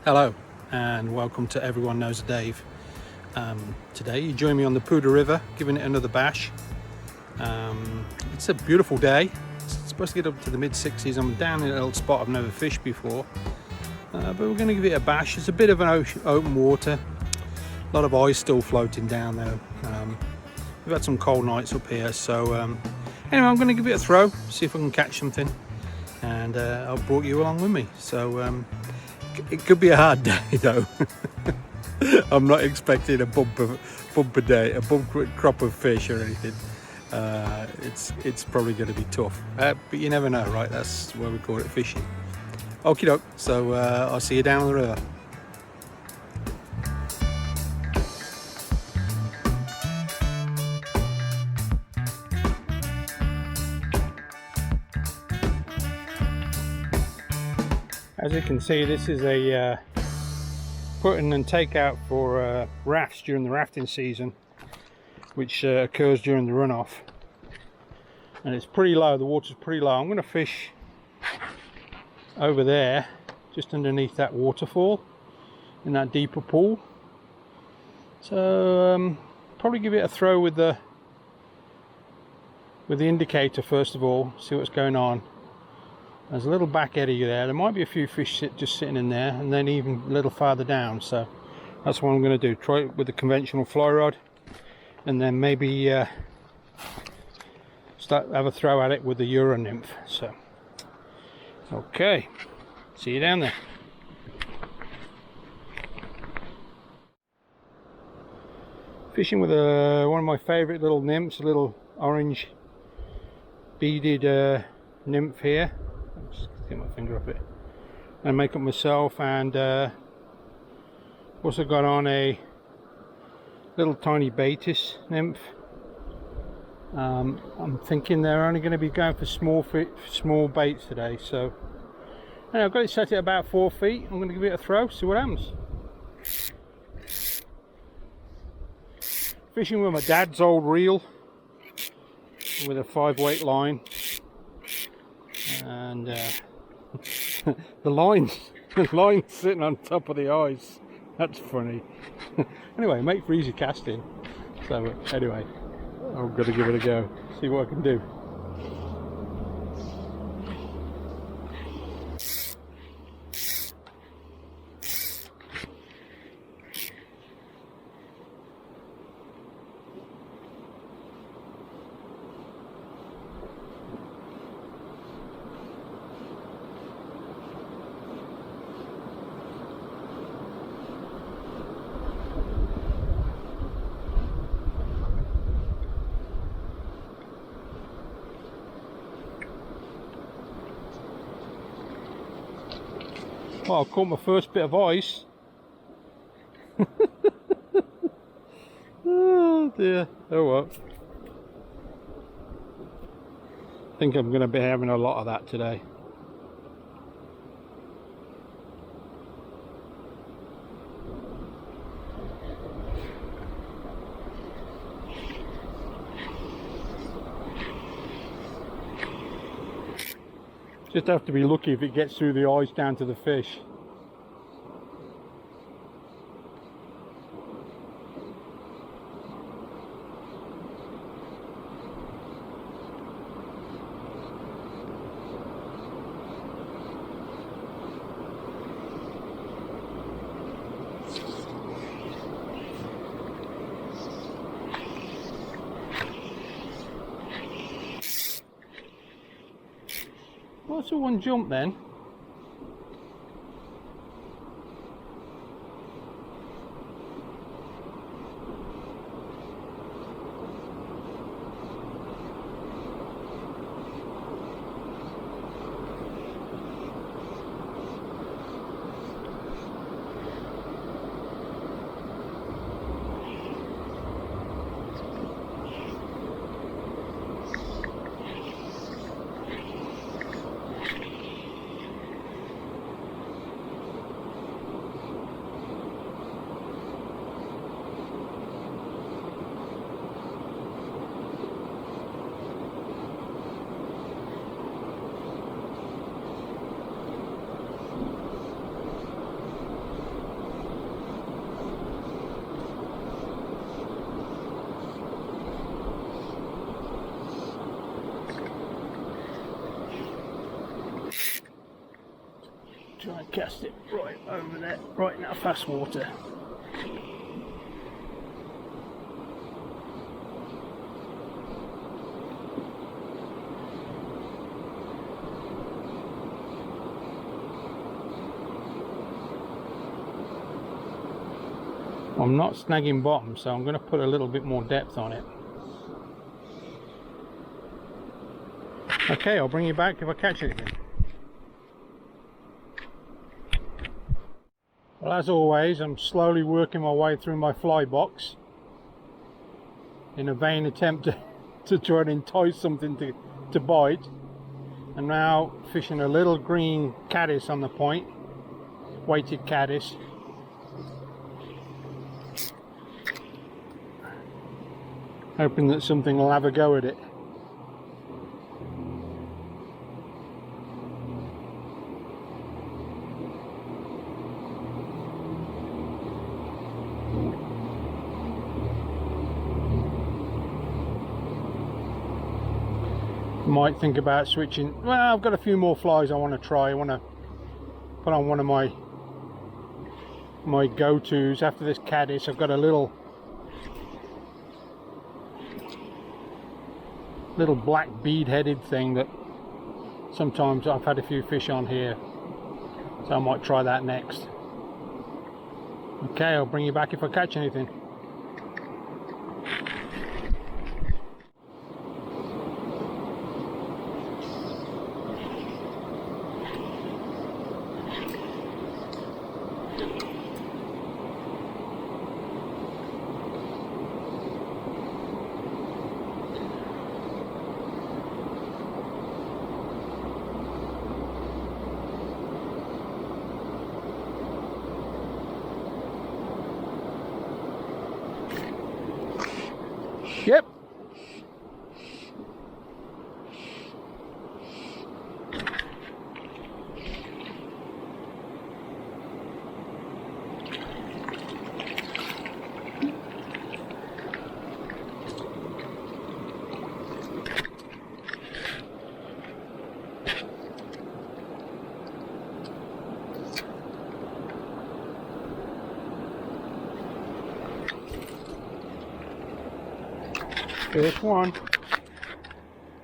Hello and welcome to Everyone Knows Dave. Today you join me on the Poudre River, giving it another bash. It's a beautiful day. It's supposed to get up to the mid-60s. I'm down in a little spot I've never fished before, but we're going to give it a bash. It's a bit of an open water, a lot of ice still floating down there. We've had some cold nights up here, so anyway, I'm going to give it a throw, see if I can catch something, and I've brought you along with me. So it could be a hard day though. I'm not expecting a bumper day, a bumper crop of fish or anything. It's probably going to be tough, but you never know, right? That's why we call it fishing. Okie doke. So I'll see you down on the river. As you can see, this is a put in and take out for rafts during the rafting season, which occurs during the runoff, and it's pretty low. The water's pretty low. I'm going to fish over there, just underneath that waterfall, in that deeper pool. So probably give it a throw with the indicator first of all, see what's going on. There's a little back eddy there. There might be a few fish just sitting in there, and then even a little farther down. So that's what I'm going to do. Try it with the conventional fly rod, and then maybe have a throw at it with the Euro Nymph. So okay, see you down there. Fishing with one of my favourite little nymphs, a little orange beaded nymph here. Just get my finger up it and make it myself, and also got on a little tiny Batis nymph. I'm thinking they're only going to be going for small baits today, so anyway, I've got it set at about 4 feet. I'm going to give it a throw, see what happens. Fishing with my dad's old reel with a 5-weight line. And the line's sitting on top of the ice. That's funny. Anyway, make for easy casting. So anyway, I'm going to give it a go, see what I can do. Well, I caught my first bit of ice. Oh dear. Oh well. I think I'm going to be having a lot of that today. Just have to be lucky if it gets through the ice down to the fish. What's the one jump then? cast it right over there, right in that fast water. I'm not snagging bottom, so I'm going to put a little bit more depth on it. Okay, I'll bring you back if I catch anything. Well, as always, I'm slowly working my way through my fly box in a vain attempt to try and entice something to bite. And now fishing a little green caddis on the point, weighted caddis. Hoping that something will have a go at it. Might think about switching. Well, I've got a few more flies I want to try. I want to put on one of my go-tos after this caddis. I've got a little black bead-headed thing that sometimes I've had a few fish on here, so I might try that next. Okay, I'll bring you back if I catch anything. Yep.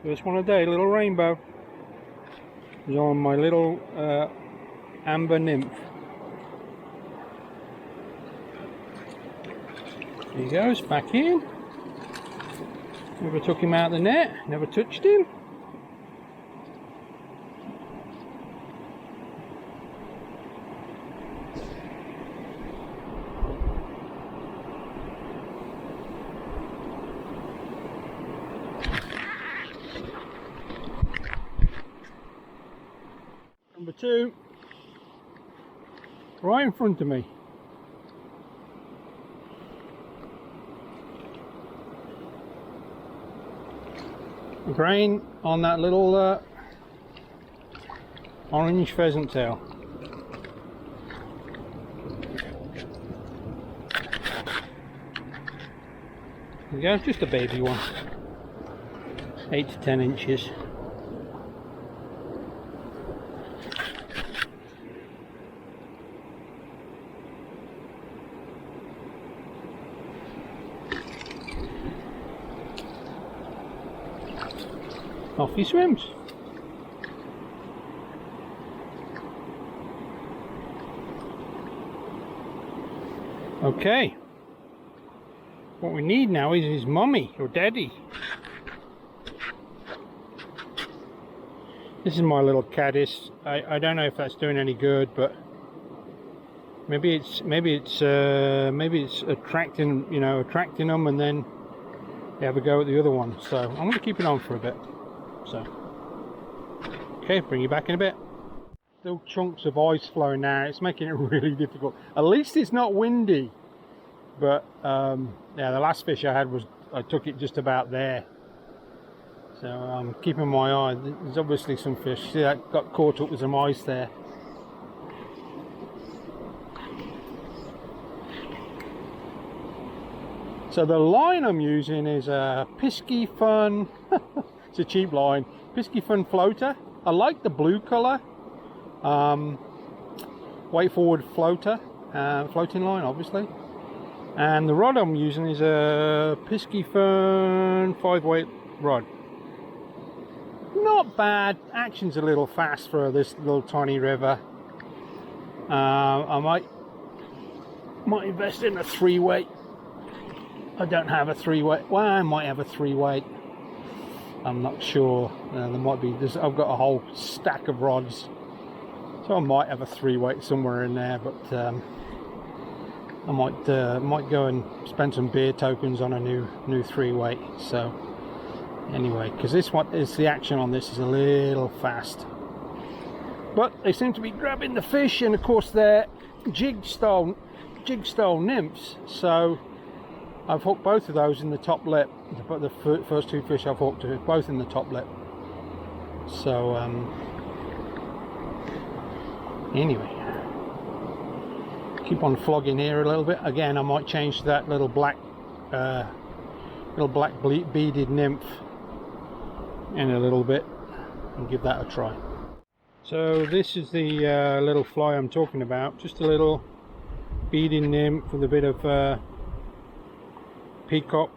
First one a day, little rainbow. Is on my little amber nymph. There he goes, back in. Never took him out of the net, never touched him. Number two, right in front of me. Grain on that little orange pheasant tail. There we go, just a baby one, 8 to 10 inches. Off he swims. Okay, what we need now is his mummy or daddy. This is my little caddis. I don't know if that's doing any good, but maybe it's attracting them, and then they have a go at the other one. So I'm going to keep it on for a bit. So, okay, bring you back in a bit. Still chunks of ice flowing now. It's making it really difficult. At least it's not windy. But yeah, the last fish I had I took it just about there. So I'm keeping my eye. There's obviously some fish. See, that got caught up with some ice there. So the line I'm using is a Pisky Fun. It's a cheap line, Pisky Fun floater. I like the blue colour. weight forward floater, floating line obviously, and the rod I'm using is a Pisky Fern 5-weight rod. Not bad. Action's a little fast for this little tiny river. I might invest in a 3-weight. I don't have a 3-weight. Well, I might have a 3-weight. I'm not sure. There might be. I've got a whole stack of rods, so I might have a 3-weight somewhere in there. But I might go and spend some beer tokens on a new 3-weight. So anyway, because this one is, the action on this is a little fast, but they seem to be grabbing the fish, and of course they're jig style nymphs. So I've hooked both of those in the top lip. The first 2 fish I've hooked are both in the top lip. So anyway, keep on flogging here a little bit. Again, I might change to that little black beaded nymph in a little bit and give that a try. So this is the little fly I'm talking about. Just a little beaded nymph with a bit of peacock,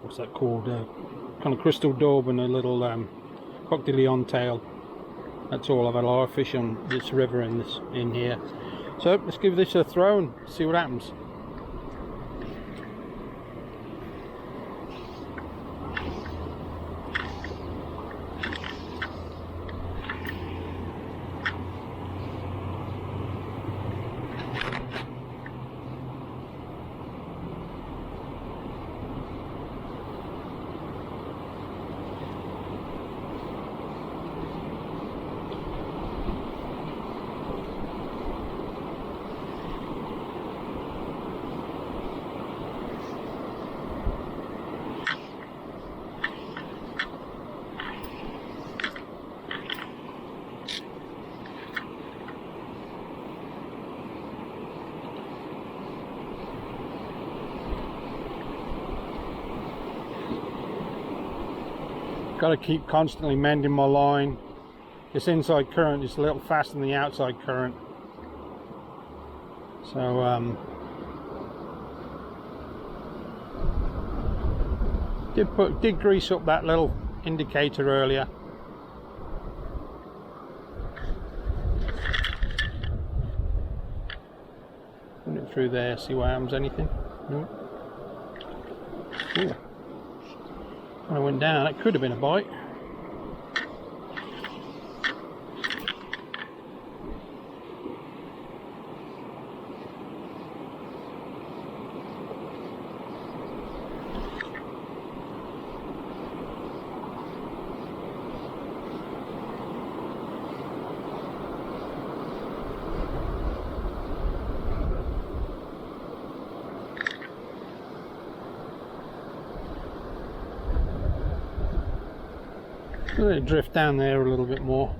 what's that called, kind of crystal daub, and a little coq de leon tail. That's all. I've had a lot of fish on this river in here. So let's give this a throw and see what happens. Got to keep constantly mending my line. This inside current is a little faster than the outside current, so did grease up that little indicator earlier. Put it through there, see what happens. Anything? No. Ooh. When I went down, it could have been a bite. Let it drift down there a little bit more.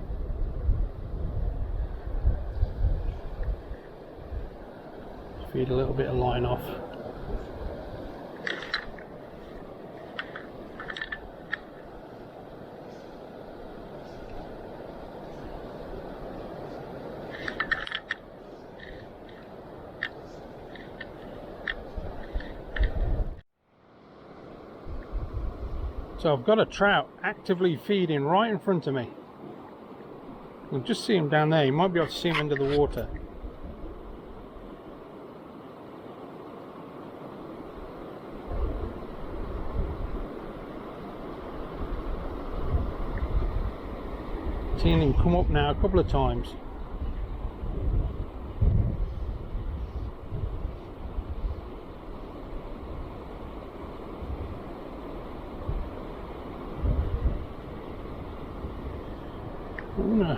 Feed a little bit of line off. So I've got a trout actively feeding right in front of me. You'll just see him down there. You might be able to see him under the water. Seen him come up now a couple of times. No.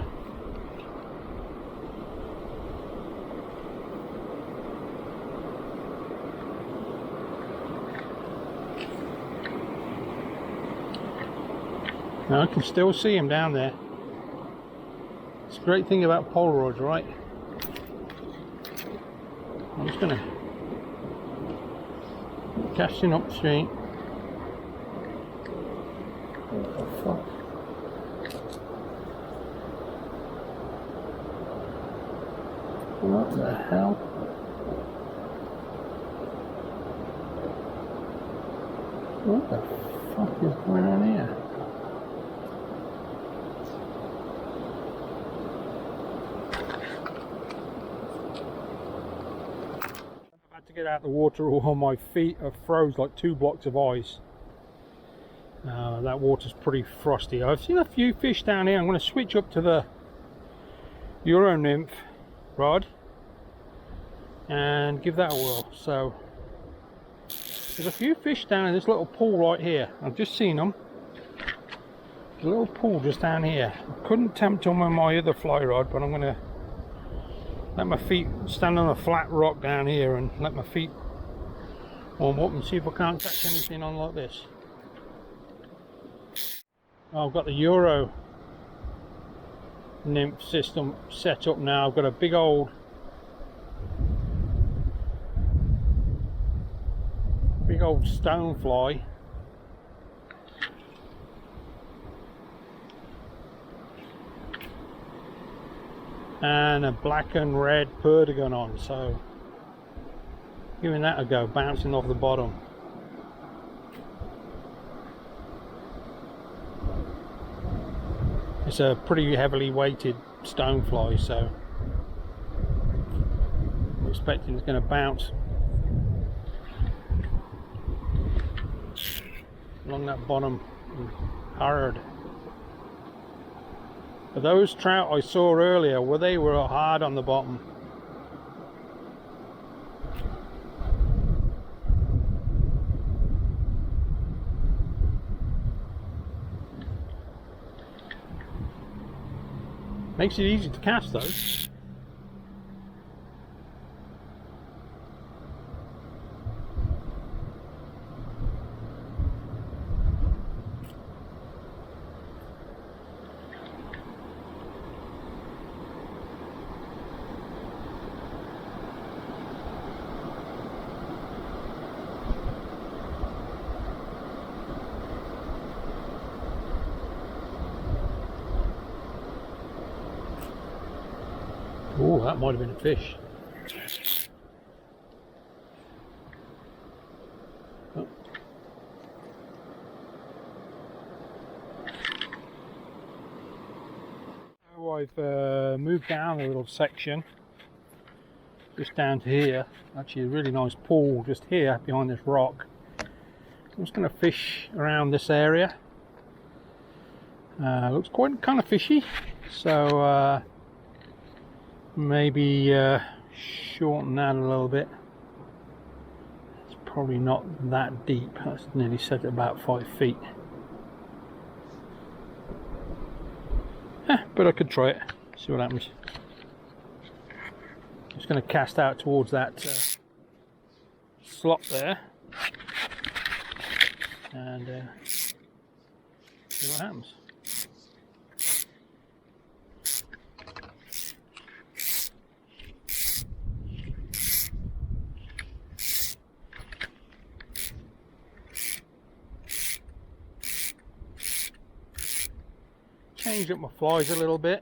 Now I can still see him down there. It's a great thing about Polaroids, right? I'm just gonna casting upstream. What the fuck? What the hell? What the fuck is going on here? I've had to get out the water, or my feet are froze like 2 blocks of ice. That water's pretty frosty. I've seen a few fish down here. I'm going to switch up to the Euro Nymph rod and give that a whirl. So there's a few fish down in this little pool right here. I've just seen them. There's a little pool just down here. I couldn't tempt them with my other fly rod, but I'm going to let my feet stand on a flat rock down here and let my feet warm up and see if I can't catch anything on like this. I've got the Euro Nymph system set up now. I've got a big old stonefly, and a black and red perdigon on, so giving that a go, bouncing off the bottom. It's a pretty heavily weighted stonefly, so I'm expecting it's going to bounce along that bottom hard. But those trout I saw earlier, well, they were hard on the bottom. Makes it easy to cast those. Oh, that might have been a fish. Oh. So I've moved down a little section, just down to here. Actually, a really nice pool just here behind this rock. I'm just going to fish around this area. Looks quite kind of fishy, so maybe shorten that a little bit. It's probably not that deep. That's nearly set at about 5 feet. But I could try it, see what happens. Just going to cast out towards that slot there and see what happens. Change up my flies a little bit.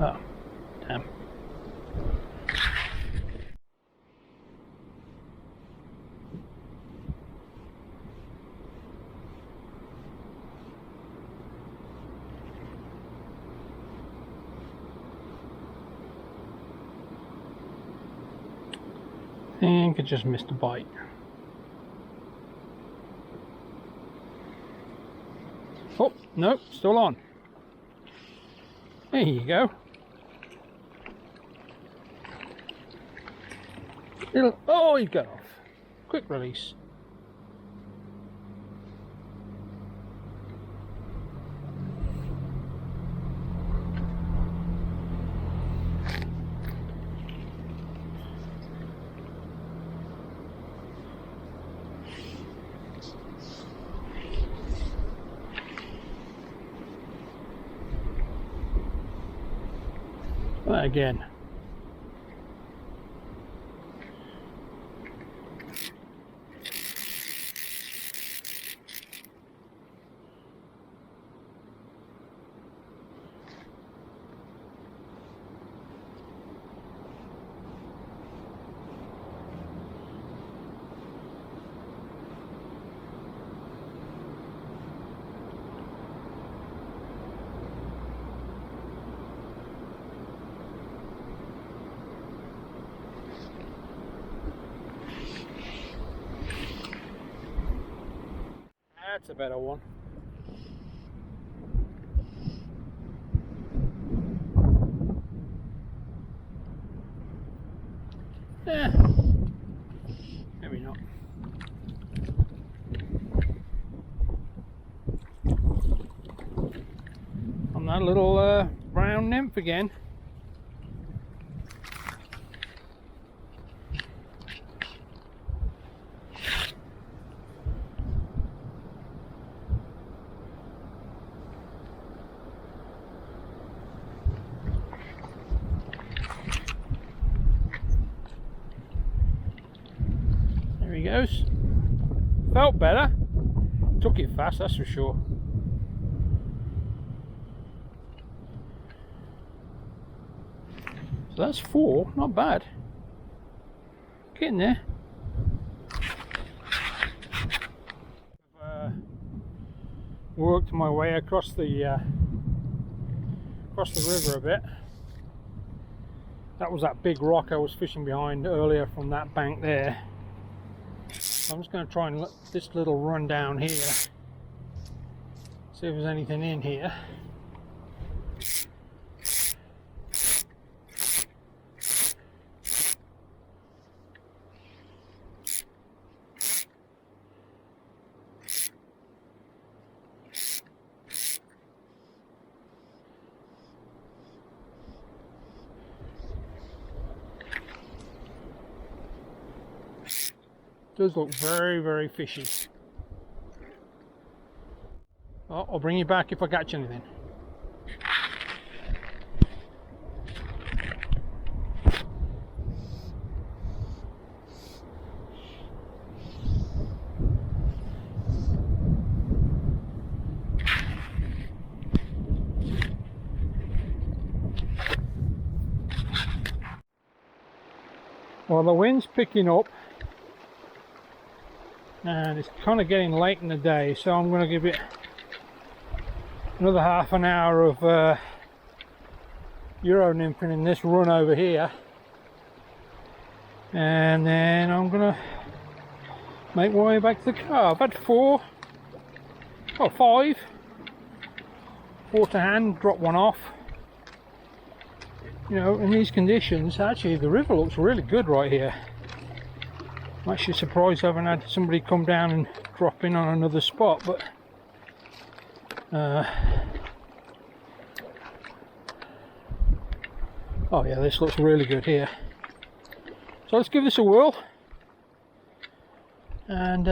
Oh, damn. I think I just missed a bite. Oh, no, still on. There you go. Oh, he got off. Quick release. That again. That's a better one. Yeah, maybe not. On that little brown nymph again. There he goes. Felt better. Took it fast, that's for sure. So that's 4, not bad. Getting there. I've worked my way across the river a bit. That was that big rock I was fishing behind earlier from that bank there. So I'm just going to try and let this little run down here. See if there's anything in here. Does look very, very fishy. Oh, I'll bring you back if I catch anything. Well, the wind's picking up. And it's kind of getting late in the day, so I'm going to give it another half an hour of Euro nymphing in this run over here, and then I'm going to make my way back to the car. I've had 5 4 to hand, drop one off. You know, in these conditions, actually the river looks really good right here. I'm actually surprised I haven't had somebody come down and drop in on another spot, but oh yeah, this looks really good here. So let's give this a whirl and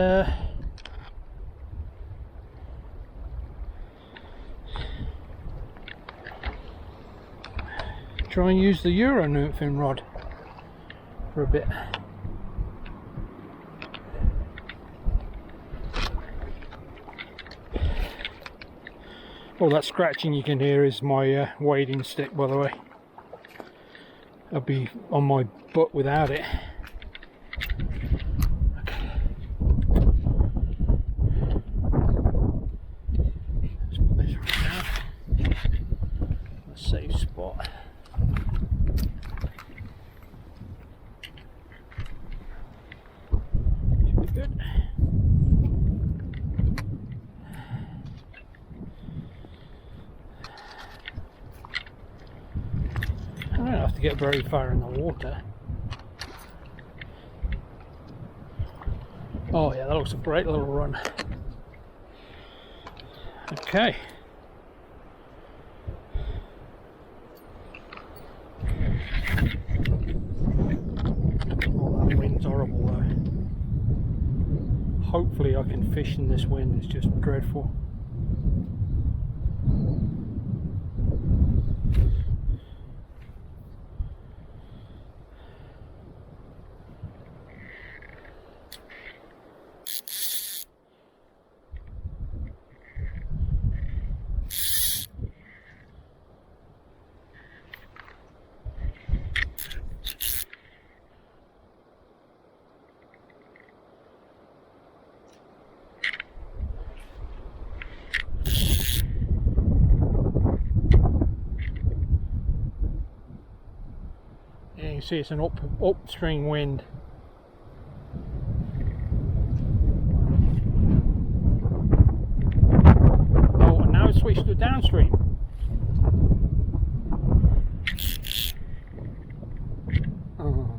try and use the Euro nymphing rod for a bit. All that scratching you can hear is my wading stick, by the way. I'll be on my butt without it. Okay. Let's put this right down. A safe spot. Should be good. I don't have to get very far in the water. Oh yeah, that looks a great little run. Okay. Oh, that wind's horrible though. Hopefully I can fish in this wind, it's just dreadful. You can see it's an upstream wind. further downstream. Oh.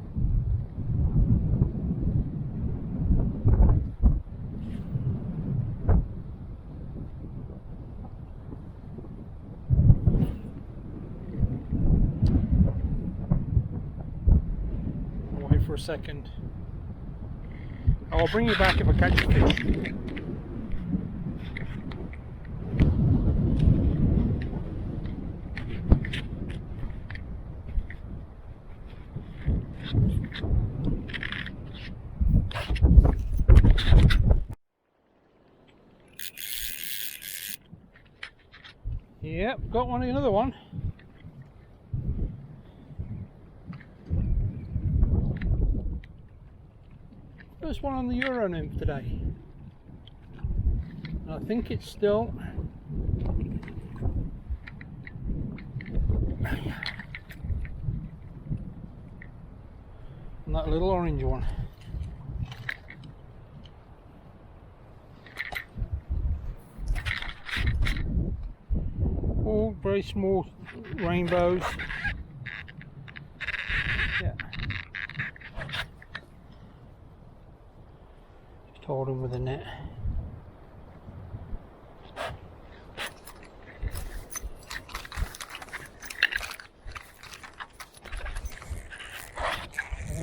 Wait for a second. I'll bring you back if I catch a fish. Yep, got another one. First one on the Euro Nymph today. I think it's still and that little orange one. All very small rainbows. Yeah. Just hold him with a net.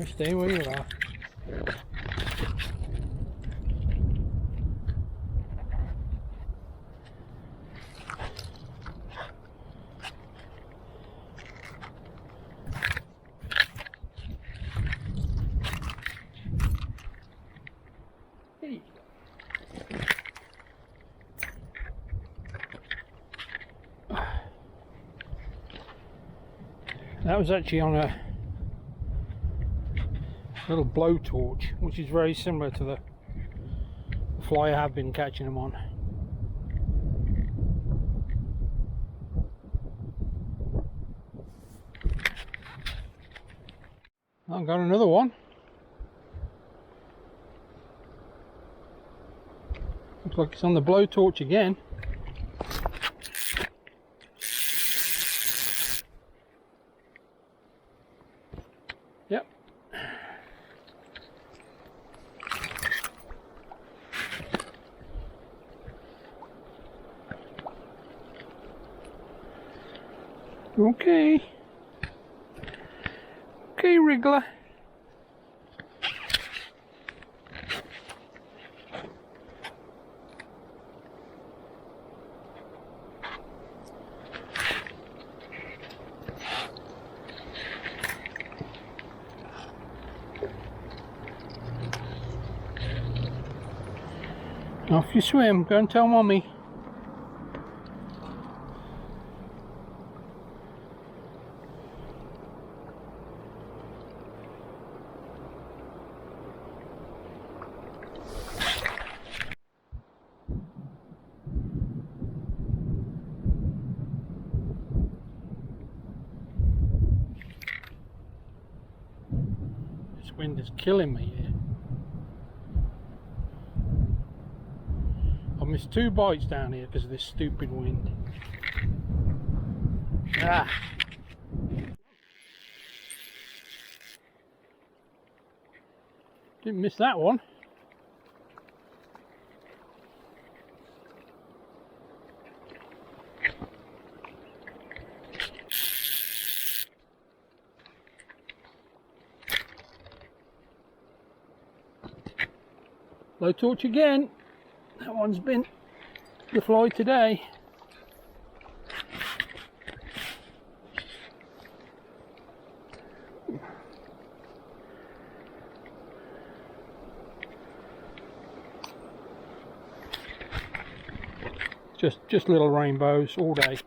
Stay where you are. Hey. That was actually on a little blowtorch, which is very similar to the fly I have been catching them on. I've got another one. Looks like it's on the blowtorch again. Yep. Okay. Okay, wriggler. Off you swim, go and tell Mommy. This wind is killing me here. I missed 2 bites down here because of this stupid wind. Ah. Didn't miss that one. Low torch again. That one's been the fly today. Just little rainbows all day.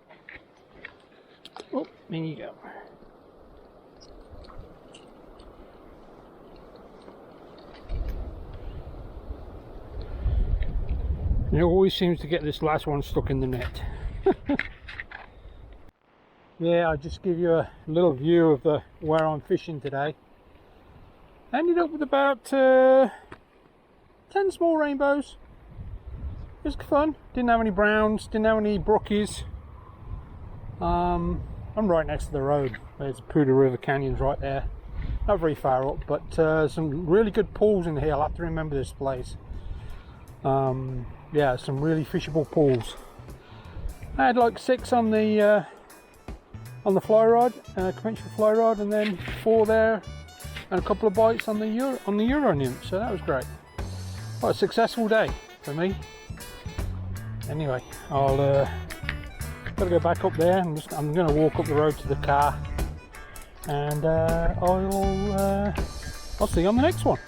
Oh, there you go. It always seems to get this last one stuck in the net. Yeah, I'll just give you a little view of where I'm fishing today. Ended up with about 10 small rainbows. It was fun. Didn't have any browns, didn't have any brookies. I'm right next to the road. There's Poudre River Canyon's right there. Not very far up, but some really good pools in here. I'll have to remember this place. Yeah, some really fishable pools. I had like 6 on the fly rod, conventional fly rod, and then 4 there, and a couple of bites on the Euro Nymph. So that was great. What a successful day for me. Anyway, I'll gotta go back up there. I'm going to walk up the road to the car, and I'll see you on the next one.